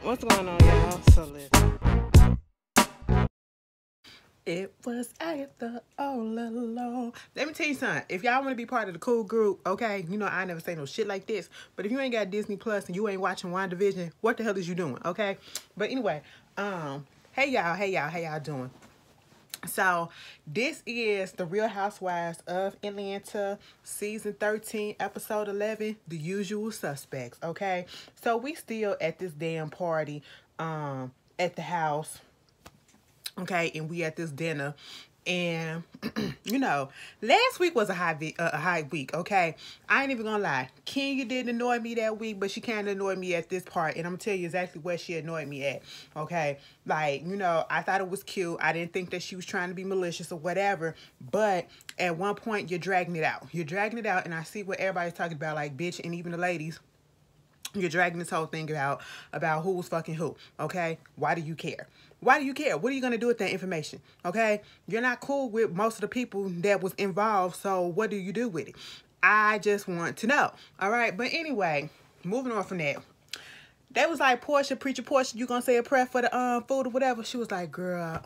What's going on, y'all? So listen. It was Agatha all along. Let me tell you something. If y'all want to be part of the cool group, okay, you know I never say no shit like this. But if you ain't got Disney Plus and you ain't watching WandaVision, what the hell is you doing, okay? But anyway, hey y'all, how y'all doing? So this is the Real Housewives of Atlanta, season 13, episode 11, The Usual Suspects, okay? So we still at this damn party at the house, okay, and we at this dinner. And you know, last week was a high week, okay? I ain't even gonna lie. Kenya didn't annoy me that week, but she kind of annoyed me at this part, and I'm gonna tell you exactly where she annoyed me at, okay? Like, you know, I thought it was cute. I didn't think that she was trying to be malicious or whatever, but at one point you're dragging it out. You're dragging it out, and I see what everybody's talking about, like, bitch, and even the ladies. You're dragging this whole thing about who's fucking who, okay? Why do you care? Why do you care? What are you going to do with that information, okay? You're not cool with most of the people that was involved, so what do you do with it? I just want to know, all right? But anyway, moving on from that. They was like, Portia, preacher Portia, you going to say a prayer for the food or whatever? She was like, girl,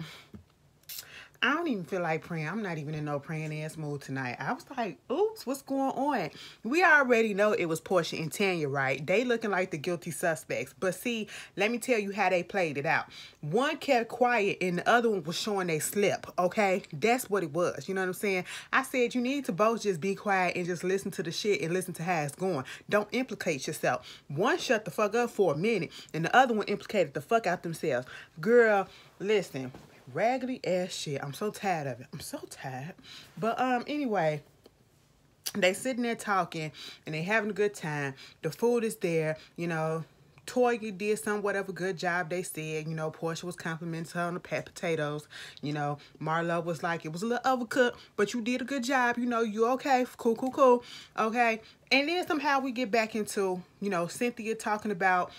I don't even feel like praying. I'm not even in no praying ass mood tonight. I was like, oops, what's going on? We already know it was Portia and Tanya, right? They looking like the guilty suspects. But see, let me tell you how they played it out. One kept quiet and the other one was showing they slip, okay? That's what it was. You know what I'm saying? I said you need to both just be quiet and just listen to the shit and listen to how it's going. Don't implicate yourself. One shut the fuck up for a minute and the other one implicated the fuck out themselves. Girl, listen. Raggedy ass shit. I'm so tired of it. I'm so tired. But anyway, they sitting there talking and they having a good time. The food is there, you know. Toya did somewhat of a good job, they said. You know, Portia was complimenting her on the potatoes. You know, Marlo was like, it was a little overcooked, but you did a good job. You know, you okay. Cool. Okay. And then somehow we get back into, you know, Cynthia talking about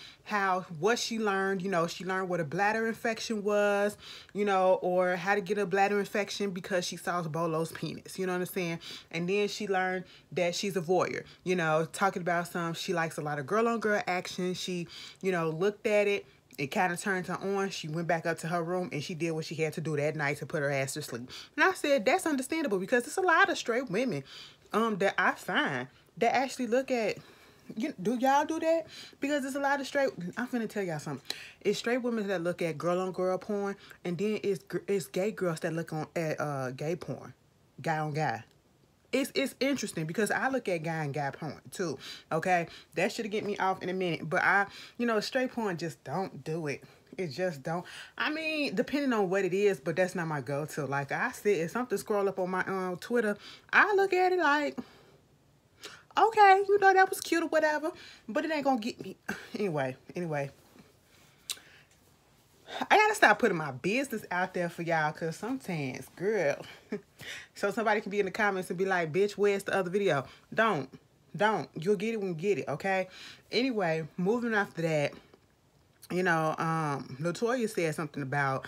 what she learned. You know, she learned what a bladder infection was, you know, or how to get a bladder infection because she saw Bolo's penis. You know what I'm saying? And then she learned that she's a voyeur. You know, talking about she likes a lot of girl-on-girl action. She, you know, looked at it. It kind of turned her on. She went back up to her room and she did what she had to do that night to put her ass to sleep. And I said, that's understandable because there's a lot of straight women that I find that actually look at, do y'all do that? Because there's a lot of straight, I'm finna tell y'all something. It's straight women that look at girl-on-girl porn, and then it's gay girls that look at gay porn, guy-on-guy. It's interesting because I look at guy and guy porn too, okay? That should get me off in a minute, but you know, straight porn, just don't do it. It just don't. I mean, depending on what it is, but that's not my go-to. Like I said, if something scroll up on my Twitter, I look at it like, okay, you know, that was cute or whatever, but it ain't gonna get me. Anyway, I gotta stop putting my business out there for y'all, because sometimes, girl, so somebody can be in the comments and be like, bitch, where's the other video? Don't. You'll get it when you get it, okay? Anyway, moving after that, you know, Latoya said something about,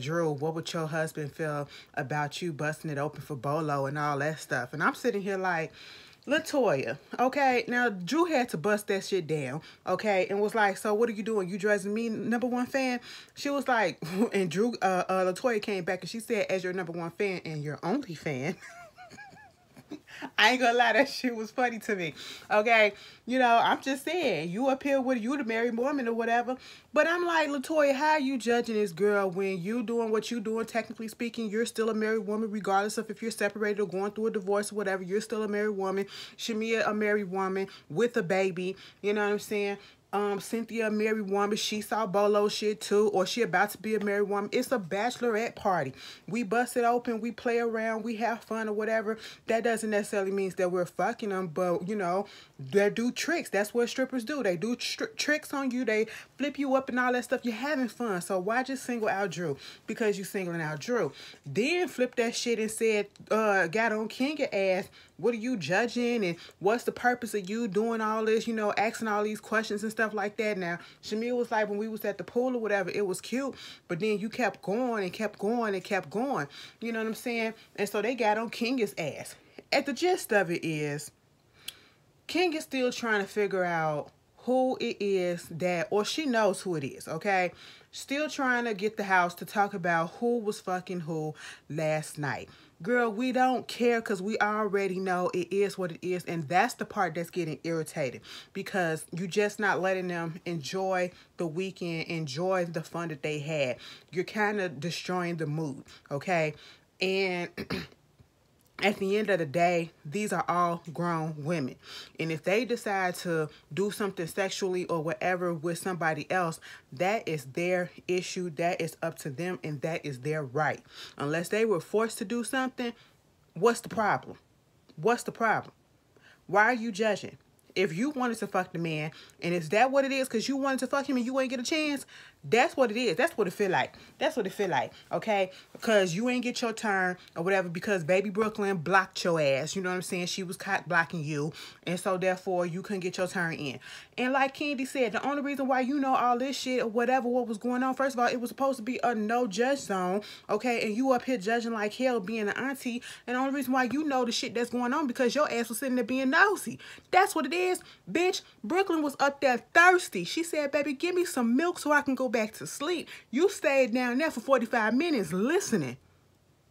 Drew, what would your husband feel about you busting it open for Bolo and all that stuff? And I'm sitting here like, Latoya, okay, now Drew had to bust that shit down, okay, and was like, so what are you doing? You dressing me #1 fan? She was like, and Drew, Latoya came back and she said, as your #1 fan and your only fan. I ain't gonna lie, that shit was funny to me. Okay, you know, I'm just saying, you up here with you the married woman or whatever. But I'm like, Latoya, how are you judging this girl when you doing what you doing? Technically speaking, you're still a married woman, regardless of if you're separated or going through a divorce or whatever. You're still a married woman. Shamia, a married woman with a baby. You know what I'm saying? Cynthia, a married woman, she saw Bolo shit too, or she about to be a married woman. It's a bachelorette party. We bust it open, we play around, we have fun or whatever. That doesn't necessarily mean that we're fucking them, but you know, they do tricks. That's what strippers do. They do tricks on you. They flip you up and all that stuff. You're having fun. So why just single out Drew? Because you singling out Drew. Then flip that shit and said, got on Kenya ass, what are you judging and what's the purpose of you doing all this, you know, asking all these questions and stuff like that. Now, Shamil was like, when we was at the pool or whatever, it was cute, but then you kept going and kept going and kept going. You know what I'm saying? And so they got on Kenya's ass. At the gist of it is, King is still trying to figure out who it is that, or she knows who it is, okay? Still trying to get the house to talk about who was fucking who last night. Girl, we don't care because we already know it is what it is. And that's the part that's getting irritated, because you just not letting them enjoy the weekend, enjoy the fun that they had. You're kind of destroying the mood, okay? And at the end of the day, these are all grown women. And if they decide to do something sexually or whatever with somebody else, that is their issue. That is up to them, and that is their right. Unless they were forced to do something, what's the problem? What's the problem? Why are you judging? If you wanted to fuck the man, and is that what it is? Because you wanted to fuck him and you ain't get a chance? That's what it is. That's what it feel like. That's what it feel like, okay? Because you ain't get your turn or whatever because baby Brooklyn blocked your ass. You know what I'm saying? She was caught blocking you. And so, therefore, you couldn't get your turn in. And like Candy said, the only reason why you know all this shit or whatever, what was going on, first of all, it was supposed to be a no-judge zone, okay? And you up here judging like hell being an auntie. And the only reason why you know the shit that's going on because your ass was sitting there being nosy. That's what it is. Bitch, Brooklyn was up there thirsty. She said, baby, give me some milk so I can go back to sleep. You stayed down there for 45 minutes listening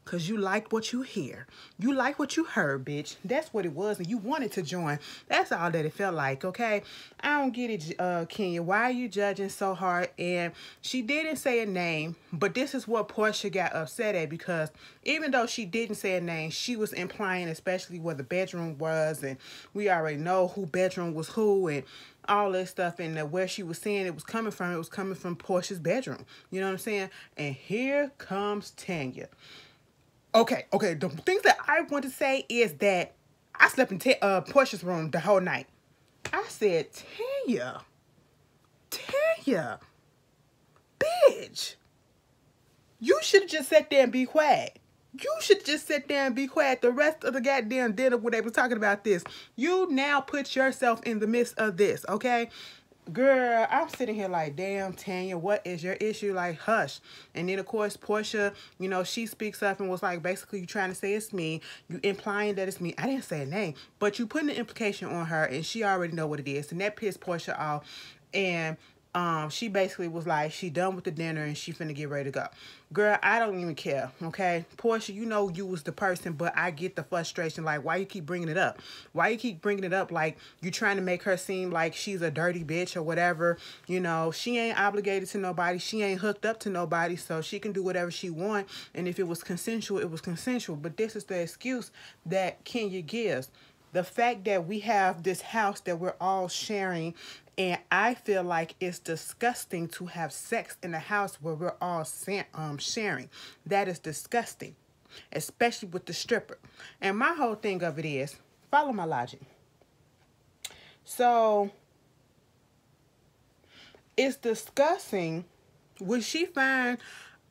because you liked what you hear. You like what you heard, bitch. That's what it was, and you wanted to join. That's all that it felt like, okay? I don't get it, Kenya. Why are you judging so hard? And she didn't say a name, but this is what Portia got upset at, because even though she didn't say a name, she was implying especially where the bedroom was, and we already know who bedroom was who, and all this stuff, and where she was saying it was coming from Portia's bedroom. You know what I'm saying? And here comes Tanya. Okay, the things that I want to say is that I slept in Portia's room the whole night. I said, Tanya, bitch, you should have just sat there and be quiet. You should just sit there and be quiet the rest of the goddamn dinner when they was talking about this. You now put yourself in the midst of this, okay? Girl, I'm sitting here like, damn, Tanya, what is your issue? Like, hush. And then, of course, Portia, you know, she speaks up and was like, basically, you trying to say it's me. You implying that it's me. I didn't say a name, but you putting the implication on her, and she already know what it is. And that pissed Portia off. And she basically was like, she done with the dinner and she finna get ready to go. Girl, I don't even care, okay? Portia, you know you was the person, but I get the frustration. Like, why you keep bringing it up? Why you keep bringing it up like you trying to make her seem like she's a dirty bitch or whatever? You know, she ain't obligated to nobody. She ain't hooked up to nobody, so she can do whatever she want. And if it was consensual, it was consensual. But this is the excuse that Kenya gives. The fact that we have this house that we're all sharing, and I feel like it's disgusting to have sex in a house where we're all sharing. That is disgusting, especially with the stripper. And my whole thing of it is, follow my logic. So, it's disgusting. Would she find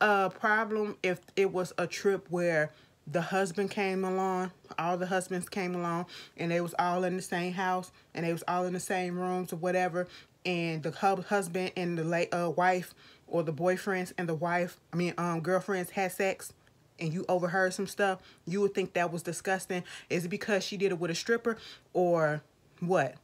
a problem if it was a trip where the husband came along, all the husbands came along, and they was all in the same house, and they was all in the same rooms or whatever, and the husband and the wife, or the boyfriends and the girlfriends had sex, and you overheard some stuff? You would think that was disgusting. Is it because she did it with a stripper, or what?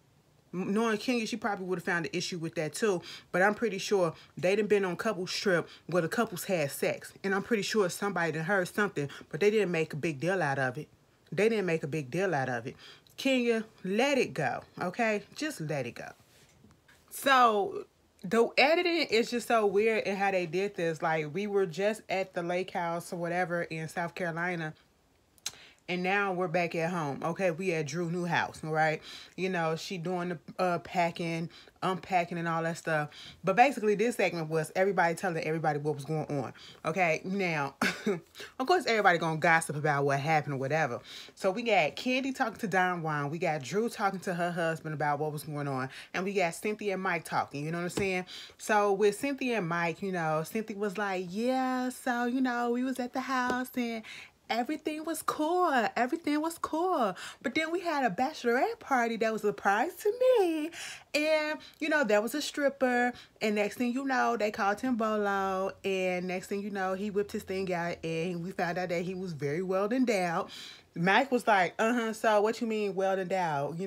Knowing Kenya, she probably would have found an issue with that too. But I'm pretty sure they done been on couples trip where the couples had sex. And I'm pretty sure somebody done heard something, but they didn't make a big deal out of it. They didn't make a big deal out of it. Kenya, let it go, okay? Just let it go. So, the editing is just so weird in how they did this. Like, we were just at the lake house or whatever in South Carolina, and now we're back at home. Okay, we at Drew new house, all right? You know, she doing the packing, unpacking, and all that stuff. But basically, this segment was everybody telling everybody what was going on. Okay, now, of course, everybody gonna gossip about what happened or whatever. So we got Candy talking to Don Juan. We got Drew talking to her husband about what was going on. And we got Cynthia and Mike talking, you know what I'm saying? So with Cynthia and Mike, you know, Cynthia was like, yeah, so, you know, we was at the house and everything was cool. Everything was cool. But then we had a bachelorette party that was a surprise to me. And, you know, there was a stripper. And next thing you know, they called him Bolo. And next thing you know, he whipped his thing out. And we found out that he was very well endowed. Mike was like, so what you mean well endowed?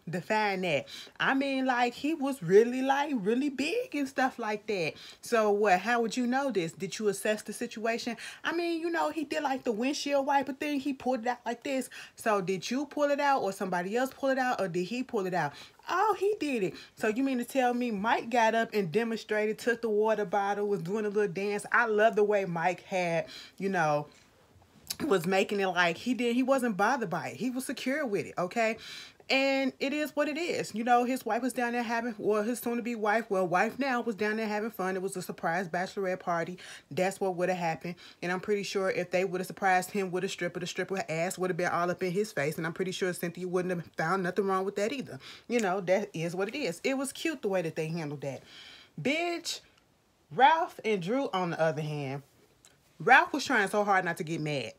Define that. I mean, like, he was really, like, really big and stuff like that. So what, how would you know this? Did you assess the situation? I mean, he did like the windshield wiper thing. He pulled it out like this. So did you pull it out or somebody else pull it out or did he pull it out? Oh, he did it. So you mean to tell me Mike got up and demonstrated, took the water bottle, was doing a little dance. I love the way Mike had, was making it like he wasn't bothered by it. He was secure with it, okay? And it is what it is. His wife was down there his soon-to-be wife, wife now, was down there having fun. It was a surprise bachelorette party. That's what would have happened. And I'm pretty sure if they would have surprised him with a stripper, the stripper ass would have been all up in his face. And I'm pretty sure Cynthia wouldn't have found nothing wrong with that either. That is what it is. It was cute the way that they handled that. Bitch, Ralph and Drew, on the other hand, Ralph was trying so hard not to get mad,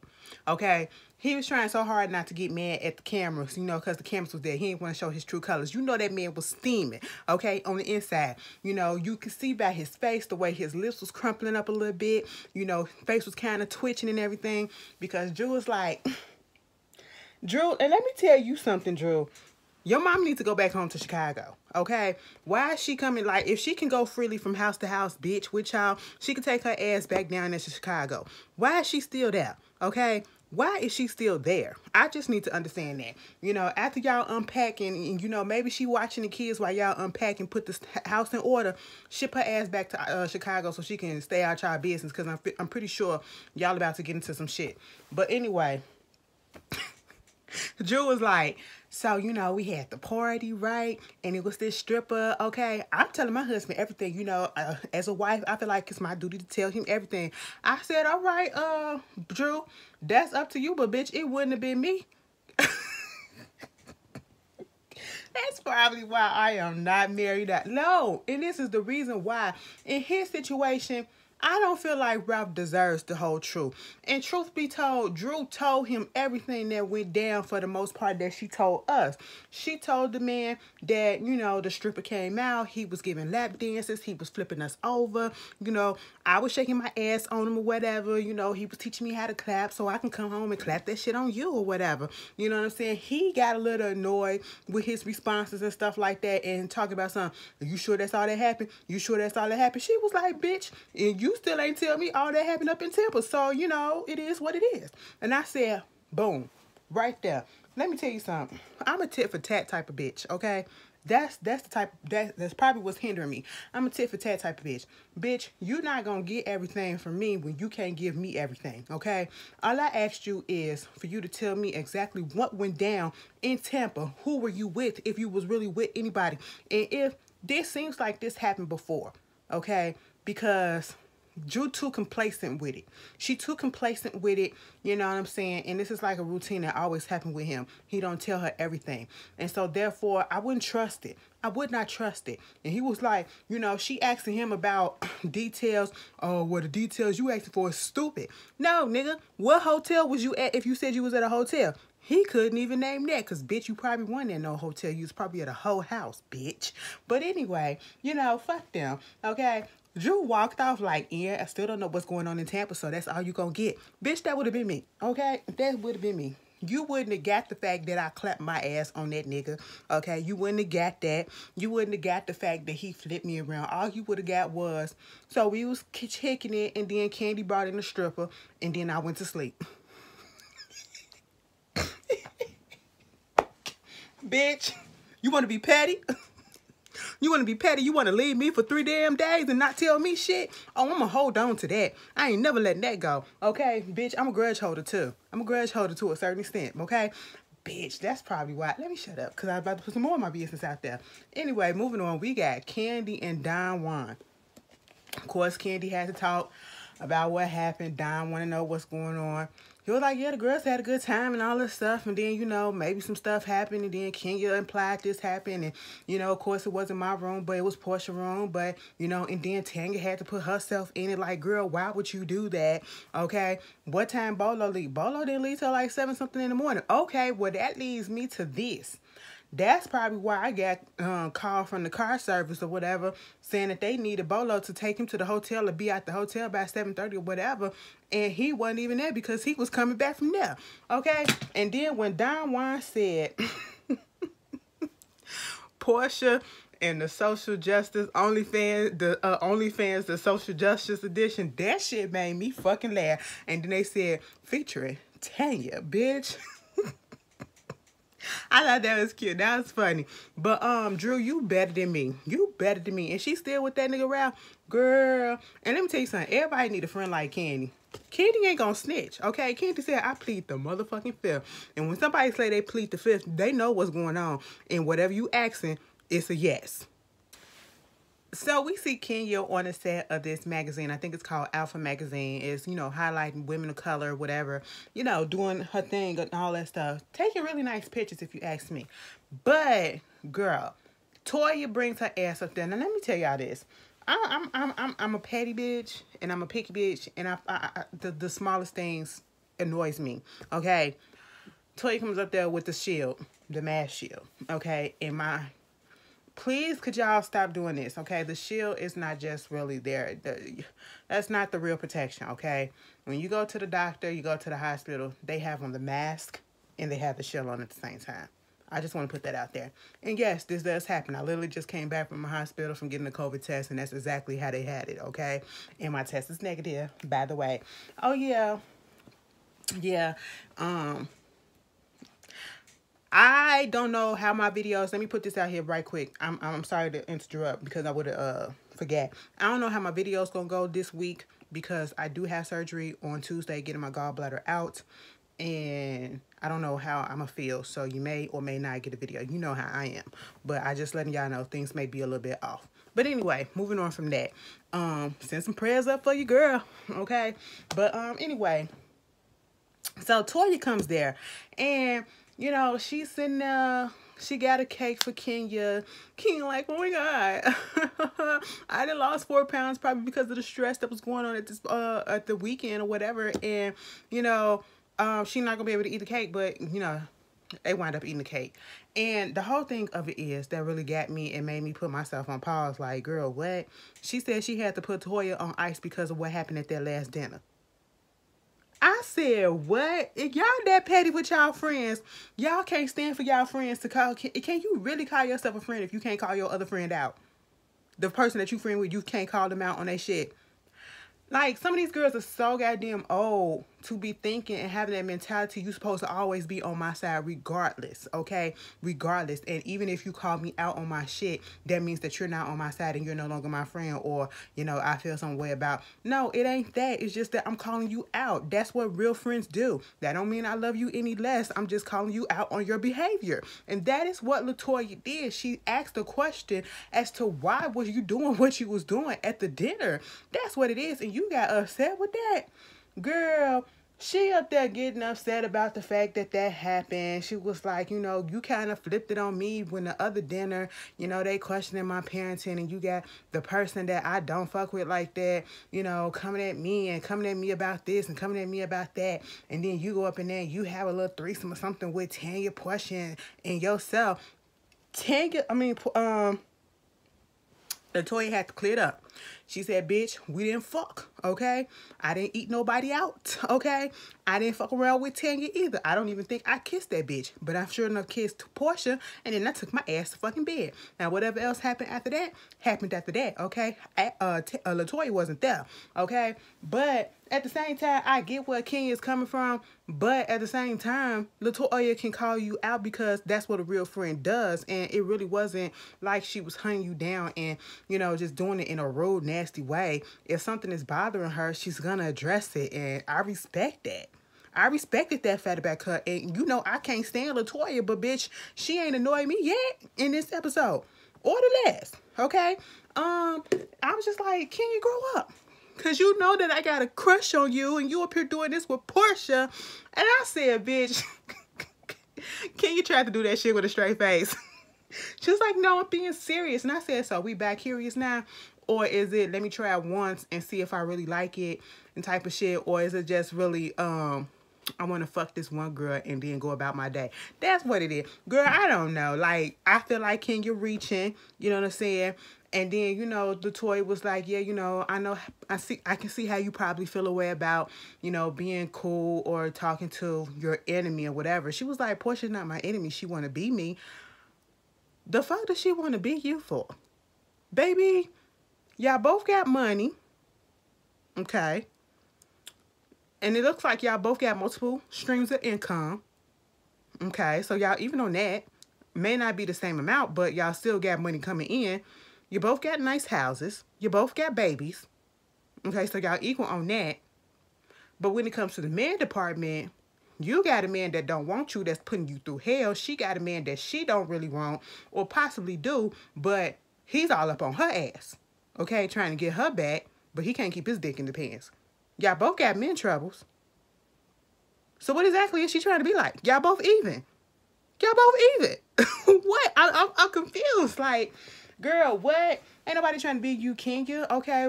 okay? He was trying so hard not to get mad at the cameras, because the cameras was there. He didn't want to show his true colors. That man was steaming, okay, on the inside. You could see by his face, the way his lips was crumpling up a little bit. Face was kind of twitching and everything because Drew was like, Drew, and let me tell you something, Drew. Your mom needs to go back home to Chicago, okay? Why is she coming? Like, if she can go freely from house to house, bitch, with y'all, she can take her ass back down there to Chicago. Why is she still there, okay? Why is she still there? I just need to understand that. After y'all unpacking, and, maybe she watching the kids while y'all unpack and put this house in order, ship her ass back to Chicago so she can stay out y'all business because I'm pretty sure y'all about to get into some shit. But anyway, Drew was like, so, we had the party, right? And it was this stripper, okay? I'm telling my husband everything, as a wife, I feel like it's my duty to tell him everything. I said, all right, Drew, that's up to you, but bitch, it wouldn't have been me. That's probably why I am not married. No, and this is the reason why. In his situation, I don't feel like Ralph deserves the whole truth. And truth be told, Drew told him everything that went down for the most part that she told us. She told the man that, the stripper came out. He was giving lap dances. He was flipping us over. I was shaking my ass on him or whatever. He was teaching me how to clap so I can come home and clap that shit on you or whatever. You know what I'm saying? He got a little annoyed with his responses and stuff like that and talking about something. Are you sure that's all that happened? You sure that's all that happened? She was like, bitch, and you still ain't tell me all that happened up in Tampa. So, it is what it is. And I said, boom, right there. Let me tell you something. I'm a tit for tat type of bitch, okay? That's the type, that's probably what's hindering me. I'm a tit for tat type of bitch. Bitch, you're not going to get everything from me when you can't give me everything, okay? All I asked you is for you to tell me exactly what went down in Tampa. Who were you with, if you was really with anybody? And if this seems like this happened before, okay? Because Drew too complacent with it. She too complacent with it, you know what I'm saying? And this is like a routine that always happened with him. He don't tell her everything. And so therefore, I wouldn't trust it. I would not trust it. And he was like, she asking him about details. Oh, well, the details you asking for is stupid. No, nigga, what hotel was you at if you said you was at a hotel? He couldn't even name that because, bitch, you probably weren't at no hotel. You was probably at a whole house, bitch. But anyway, fuck them, okay? Drew walked off like, yeah, I still don't know what's going on in Tampa, so that's all you gonna get. Bitch, that would have been me, okay? That would have been me. You wouldn't have got the fact that I clapped my ass on that nigga, okay? You wouldn't have got that. You wouldn't have got the fact that he flipped me around. All you would have got was, so we was kicking it, and then Candy brought in the stripper, and then I went to sleep. Bitch, you want to be petty? You want to be petty? You want to leave me for 3 damn days and not tell me shit? Oh, I'm going to hold on to that. I ain't never letting that go. Okay, bitch, I'm a grudge holder too. I'm a grudge holder to a certain extent, okay? Bitch, that's probably why. Let me shut up because I was about to put some more of my business out there. Anyway, moving on. We got Candy and Don Juan. Of course, Candy had to talk about what happened. Don want to know what's going on. He was like, yeah, the girls had a good time and all this stuff. And then, maybe some stuff happened. And then Kenya implied this happened. And, of course, it wasn't my room, but it was Portia's room. But, and then Tanya had to put herself in it. Like, girl, why would you do that? Okay. What time Bolo leave? Bolo didn't leave till like 7 something in the morning. Okay. Well, that leads me to this. That's probably why I got called from the car service or whatever saying that they needed Bolo to take him to the hotel or be at the hotel by 7:30 or whatever. And he wasn't even there because he was coming back from there. Okay? And then when Don Juan said Portia and the social justice OnlyFans, the social justice edition, that shit made me fucking laugh. And then they said, featuring Tanya, bitch. I thought that was cute. That was funny. But Drew, you better than me. You better than me. And she still with that nigga around, girl. And let me tell you something. Everybody need a friend like Candy. Candy ain't gonna snitch, okay? Candy said, I plead the motherfucking fifth. And when somebody say they plead the fifth, they know what's going on. And whatever you asking, it's a yes. So we see Kenya on the set of this magazine. I think it's called Alpha Magazine. It's, you know, highlighting women of color, whatever. You know, doing her thing and all that stuff. Taking really nice pictures if you ask me. But, girl, Toya brings her ass up there. Now, let me tell y'all this. I'm a petty bitch and I'm a picky bitch. And the smallest things annoys me. Okay? Toya comes up there with the shield. The mask shield. Okay? And please, could y'all stop doing this, okay? The shield is not just really there. That's not the real protection, okay? When you go to the doctor, you go to the hospital, they have on the mask and they have the shield on at the same time. I just want to put that out there. And yes, this does happen. I literally just came back from a hospital from getting a COVID test, and that's exactly how they had it, okay? And my test is negative, by the way. Oh, yeah. Yeah. I don't know how my videos, let me put this out here right quick. I'm sorry to interrupt because I would have forget. I don't know how my video's gonna go this week because I do have surgery on Tuesday getting my gallbladder out, and I don't know how I'm gonna feel, so you may or may not get a video. You know how I am, but I just letting y'all know things may be a little bit off. But anyway, moving on from that, send some prayers up for you, girl, okay? But anyway, so Toya comes there, and you know, she's sitting there. She got a cake for Kenya. Kenya like, oh my God. I done lost 4 pounds probably because of the stress that was going on at the weekend or whatever. And, you know, she's not going to be able to eat the cake. But, you know, they wind up eating the cake. And the whole thing of it is that really got me and made me put myself on pause. Like, girl, what? She said she had to put Toya on ice because of what happened at their last dinner. I said, what? If y'all that petty with y'all friends, y'all can't stand for y'all friends to call. Can you really call yourself a friend if you can't call your other friend out? The person that you friend with, you can't call them out on that shit. Like, some of these girls are so goddamn old to be thinking and having that mentality. You're supposed to always be on my side regardless, okay? Regardless. And even if you call me out on my shit, that means that you're not on my side and you're no longer my friend, or, you know, I feel some way about. No, it ain't that. It's just that I'm calling you out. That's what real friends do. That don't mean I love you any less. I'm just calling you out on your behavior. And that is what LaToya did. She asked a question as to why was you doing what you was doing at the dinner. That's what it is. And you got upset with that. Girl, she up there getting upset about the fact that that happened. She was like, you know, you kind of flipped it on me when the other dinner, you know, they questioning my parenting, and you got the person that I don't fuck with like that, you know, coming at me and coming at me about this and coming at me about that. And then you go up in there and you have a little threesome or something with Tanya, Portia, and yourself. LaToya had to clear it up. She said, bitch, we didn't fuck, okay? I didn't eat nobody out, okay? I didn't fuck around with Tanya either. I don't even think I kissed that bitch. But I sure enough kissed Portia, and then I took my ass to fucking bed. Now, whatever else happened after that, happened after that, okay? LaToya wasn't there, okay? But at the same time, I get where Kenya's coming from. But at the same time, LaToya can call you out because that's what a real friend does. And it really wasn't like she was hunting you down and, you know, just doing it in a rude, nasty way. If something is bothering her, she's gonna address it. And I respect that. I respected that fat back cut. And you know, I can't stand LaToya, but bitch, she ain't annoyed me yet in this episode. Or the last, okay? I was just like, can you grow up? Because you know that I got a crush on you and you up here doing this with Portia. And I said, bitch, can you try to do that shit with a straight face? She was like, no, I'm being serious. And I said, so we back serious now? Or is it, let me try it once and see if I really like it and type of shit? Or is it just really, I want to fuck this one girl and then go about my day. That's what it is. Girl, I don't know. Like, I feel like Kenya reaching, you know what I'm saying? And then, you know, LaToya was like, yeah, you know, I can see how you probably feel a way about, you know, being cool or talking to your enemy or whatever. She was like, Portia's not my enemy. She want to be me. The fuck does she want to be you for? Baby, y'all both got money. Okay. And it looks like y'all both got multiple streams of income. Okay, so y'all, even on that, may not be the same amount, but y'all still got money coming in. You both got nice houses. You both got babies. Okay, so y'all equal on that. But when it comes to the man department, you got a man that don't want you, that's putting you through hell. She got a man that she don't really want or possibly do, but he's all up on her ass. Okay, trying to get her back, but he can't keep his dick in the pants. Y'all both got men troubles. So what exactly is she trying to be like? Y'all both even. Y'all both even. What? I'm confused. Like, girl, what? Ain't nobody trying to be you, Kenya. Okay,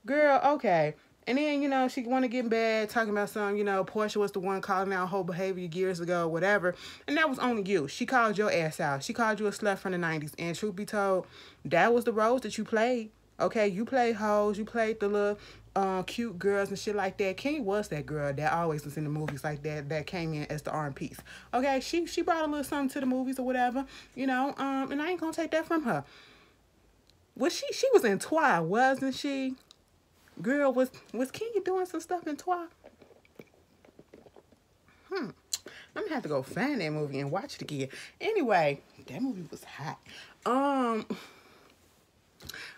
girl, okay. And then, you know, she want to get bad, talking about some, you know, Portia was the one calling out whole behavior years ago, whatever. And that was only you. She called your ass out. She called you a slut from the 90s. And truth be told, that was the roles that you played. Okay, you played hoes. You played the little cute girls and shit like that. Kenya was that girl that always was in the movies like that came in as the R&Ps. Okay, she brought a little something to the movies or whatever, you know, and I ain't gonna take that from her. She was in Twi, wasn't she? Girl, was Kenya doing some stuff in Twi? I'm gonna have to go find that movie and watch it again. Anyway, that movie was hot.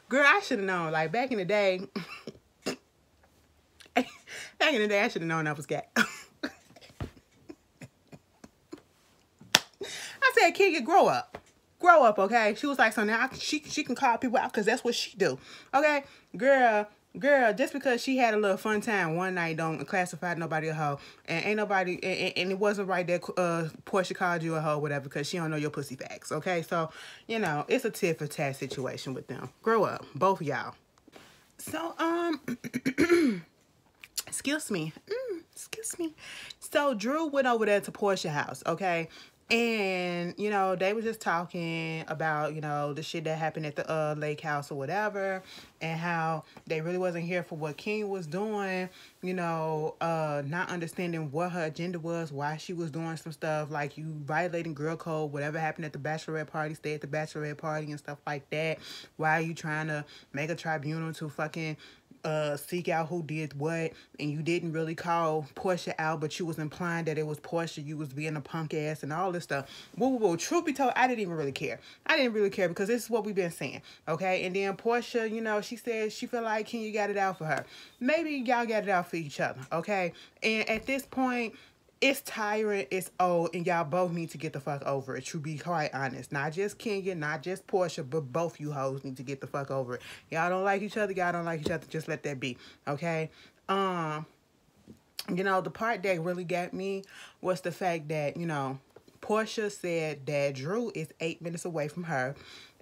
Girl, I should have known. Like, back in the day, I should have known I was gay. I said, Kenya, grow up. Grow up, okay? She was like, so now she can call people out because that's what she do. Okay? Girl, just because she had a little fun time one night don't classify nobody a hoe. And ain't nobody, and it wasn't right that Portia called you a hoe or whatever because she don't know your pussy facts, okay? So, you know, it's a tit for tat situation with them. Grow up, both of y'all. So, excuse me. So, Drew went over there to Portia's house, okay? And, you know, they were just talking about, you know, the shit that happened at the lake house or whatever. And how they really wasn't here for what King was doing. You know, not understanding what her agenda was. Why she was doing some stuff. Like, you violating girl code. Whatever happened at the bachelorette party. Stay at the bachelorette party and stuff like that. Why are you trying to make a tribunal to fucking seek out who did what, and you didn't really call Portia out, but you was implying that it was Portia, you was being a punk ass and all this stuff. Whoa. Truth be told, I didn't even really care. I didn't really care because this is what we've been saying, okay? And then Portia, you know, she said she feel like Kenya got it out for her. Maybe y'all got it out for each other, okay? And at this point, it's tiring, it's old, and y'all both need to get the fuck over it, to be quite honest. Not just Kenya, not just Portia, but both you hoes need to get the fuck over it. Y'all don't like each other, y'all don't like each other, just let that be, okay? You know, the part that really got me was the fact that, you know, Portia said that Drew is 8 minutes away from her,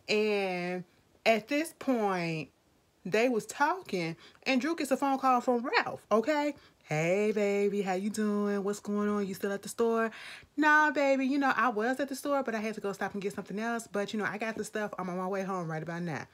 and at this point, they was talking, and Drew gets a phone call from Ralph, okay? Hey, baby, how you doing? What's going on? You still at the store? Nah, baby, you know, I was at the store, but I had to go stop and get something else. But, you know, I got the stuff. I'm on my way home right about now.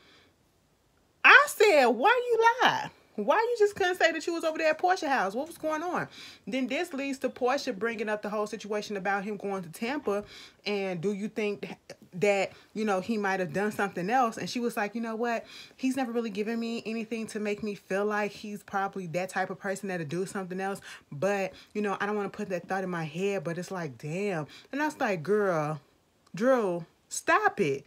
I said, why you lie? Why you just couldn't say that you was over there at Portia's house? What was going on? Then this leads to Portia bringing up the whole situation about him going to Tampa. And do you think that, you know, he might have done something else? And she was like, you know what? He's never really given me anything to make me feel like he's probably that type of person that'll do something else. But, you know, I don't want to put that thought in my head, but it's like, damn. And I was like, girl, Drew, stop it.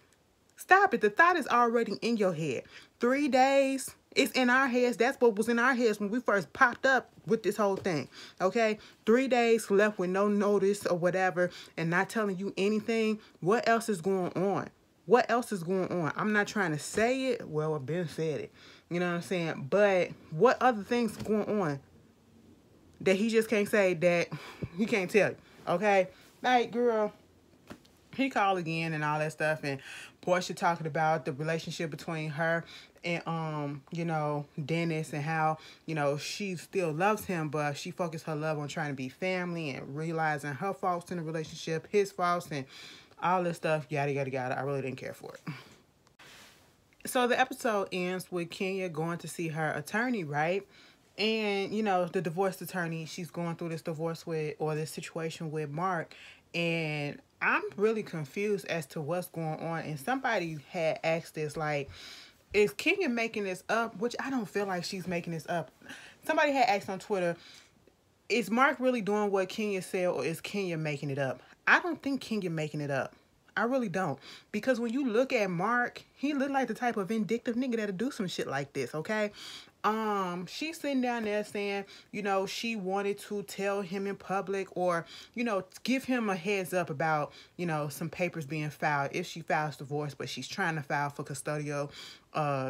Stop it. The thought is already in your head. 3 days. It's in our heads. That's what was in our heads when we first popped up with this whole thing. Okay? 3 days left with no notice or whatever and not telling you anything. What else is going on? What else is going on? I'm not trying to say it. Well, I've been said it. You know what I'm saying? But what other things going on that he just can't say that he can't tell you? Okay? Like, girl, he called again and all that stuff, and Portia talking about the relationship between her and you know, Dennis, and how, you know, she still loves him, but she focused her love on trying to be family and realizing her faults in the relationship, his faults, and all this stuff, yada yada yada. I really didn't care for it. So the episode ends with Kenya going to see her attorney, right? And, you know, the divorce attorney, she's going through this divorce with, or this situation with Mark. And I'm really confused as to what's going on. And somebody had asked this, like, is Kenya making this up? Which I don't feel like she's making this up. Somebody had asked on Twitter, is Mark really doing what Kenya said, or is Kenya making it up? I don't think Kenya making it up. I really don't. Because when you look at Mark, he look like the type of vindictive nigga that'll do some shit like this, okay? She's sitting down there saying, you know, she wanted to tell him in public, or, you know, give him a heads up about, you know, some papers being filed if she files divorce, but she's trying to file for custodial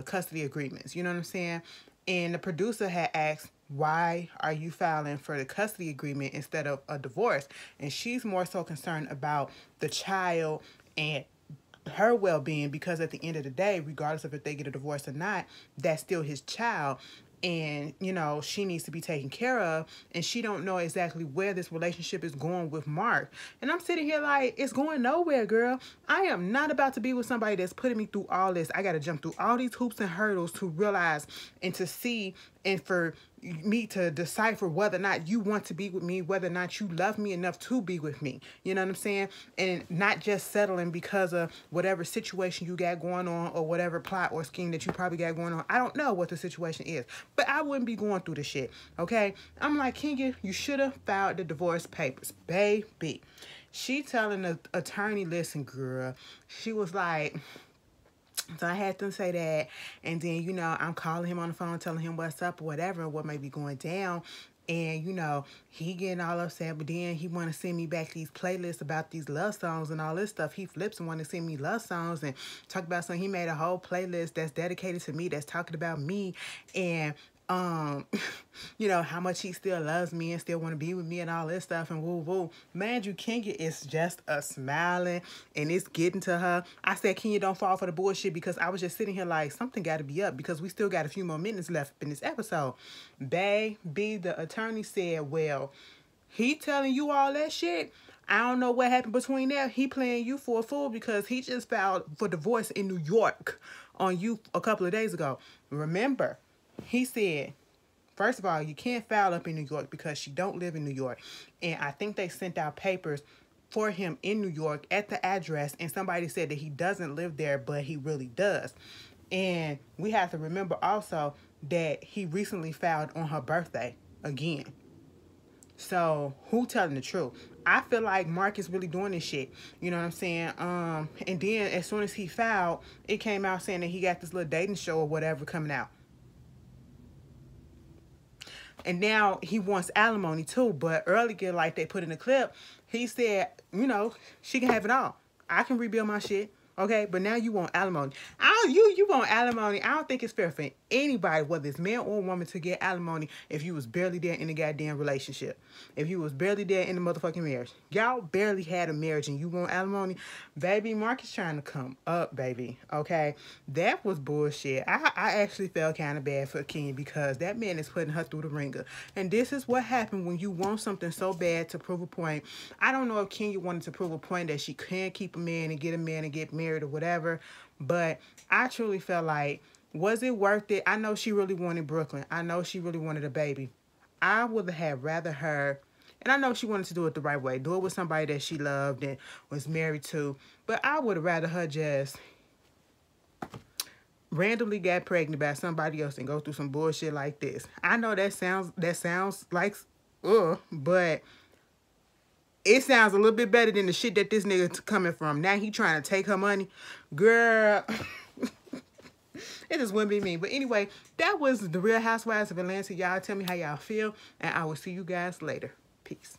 custody agreements. You know what I'm saying? And the producer had asked, why are you filing for the custody agreement instead of a divorce? And she's more so concerned about the child and her well-being, because at the end of the day, regardless of if they get a divorce or not, that's still his child. And, you know, she needs to be taken care of, and she don't know exactly where this relationship is going with Mark. And I'm sitting here like, it's going nowhere, girl. I am not about to be with somebody that's putting me through all this. I got to jump through all these hoops and hurdles to realize and to see, and for me to decipher whether or not you want to be with me, whether or not you love me enough to be with me. You know what I'm saying? And not just settling because of whatever situation you got going on, or whatever plot or scheme that you probably got going on. I don't know what the situation is, but I wouldn't be going through the shit, okay? I'm like, Kenya, you should have filed the divorce papers, baby. She telling the attorney, listen, girl, she was like, so I had them say that, and then, you know, I'm calling him on the phone, telling him what's up or whatever, what may be going down. And, you know, he getting all upset, but then he want to send me back these playlists about these love songs and all this stuff. He flips and want to send me love songs and talk about something. He made a whole playlist that's dedicated to me, that's talking about me, and you know, how much he still loves me and still want to be with me and all this stuff, and woo woo. Man, you Kenya is just a smiling, and it's getting to her. I said, Kenya, don't fall for the bullshit, because I was just sitting here like, something got to be up, because we still got a few more minutes left in this episode. Baby, the attorney said, well, he telling you all that shit. I don't know what happened between there. He playing you for a fool, because he just filed for divorce in New York on you a couple of days ago. Remember, he said, first of all, you can't file up in New York because she don't live in New York. And I think they sent out papers for him in New York at the address, and somebody said that he doesn't live there, but he really does. And we have to remember also that he recently filed on her birthday again. So who telling the truth? I feel like Mark is really doing this shit. You know what I'm saying? And then as soon as he filed, it came out saying that he got this little dating show or whatever coming out. And now he wants alimony too. But earlier, like they put in the clip, he said, you know, she can have it all. I can rebuild my shit. Okay, but now you want alimony. You want alimony. I don't think it's fair for anybody, whether it's man or woman, to get alimony if you was barely there in the goddamn relationship. If you was barely there in the motherfucking marriage. Y'all barely had a marriage and you want alimony? Baby, Mark is trying to come up, baby. Okay, that was bullshit. I actually felt kind of bad for Kenya, because that man is putting her through the ringer. And this is what happened when you want something so bad to prove a point. I don't know if Kenya wanted to prove a point that she can keep a man and get married or whatever, but I truly felt like, was it worth it? I know she really wanted Brooklyn. I know she really wanted a baby. I would have rather her, and I know she wanted to do it the right way, do it with somebody that she loved and was married to, but I would have rather her just randomly got pregnant by somebody else and go through some bullshit like this. I know that sounds like but it sounds a little bit better than the shit that this nigga coming from. Now he trying to take her money. Girl, it just wouldn't be me. But anyway, that was the Real Housewives of Atlanta. Y'all tell me how y'all feel, and I will see you guys later. Peace.